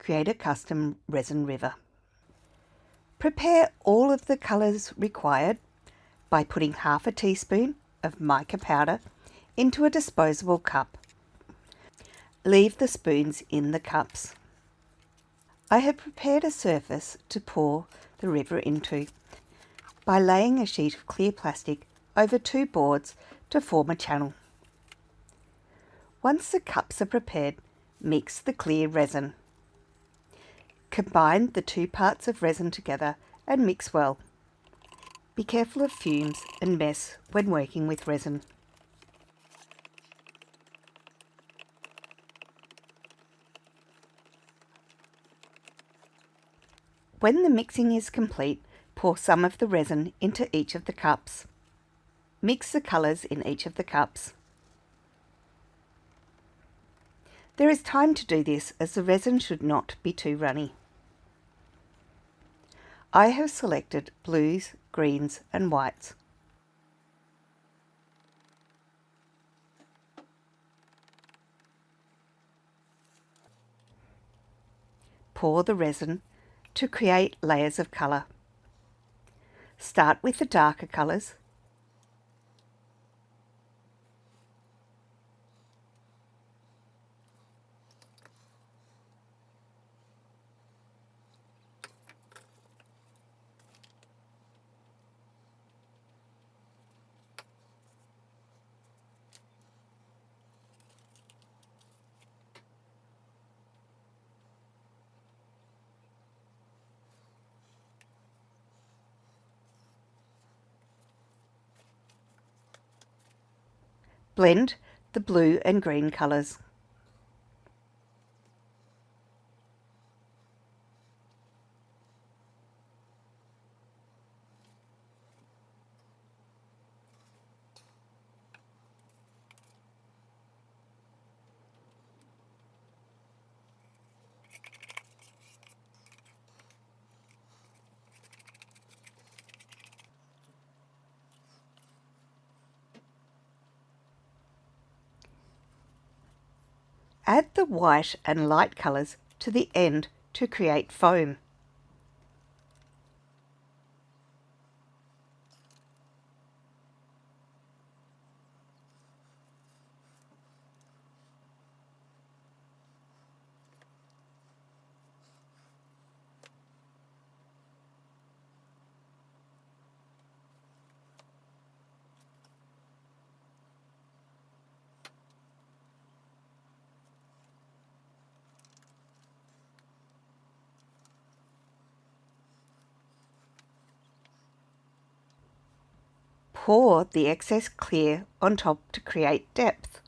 create a custom resin river. Prepare all of the colours required by putting half a teaspoon of mica powder into a disposable cup. Leave the spoons in the cups. I have prepared a surface to pour the river into by laying a sheet of clear plastic over 2 boards to form a channel. Once the cups are prepared, mix the clear resin. Combine the 2 parts of resin together and mix well. Be careful of fumes and mess when working with resin. When the mixing is complete, pour some of the resin into each of the cups. Mix the colours in each of the cups. There is time to do this as the resin should not be too runny. I have selected blues, greens and whites. Pour the resin to create layers of colour. Start with the darker colours. Blend the blue and green colours. Add the white and light colours to the end to create foam. Pour the excess clear on top to create depth.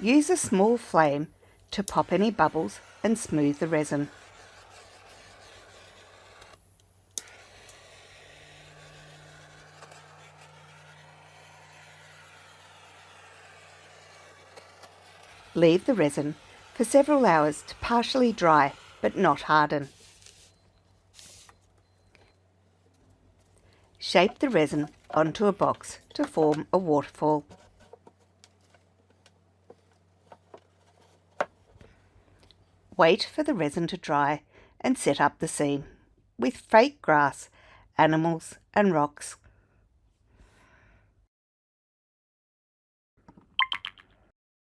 Use a small flame to pop any bubbles and smooth the resin. Leave the resin for several hours to partially dry but not harden. Shape the resin onto a box to form a waterfall. Wait for the resin to dry and set up the scene with fake grass, animals and rocks.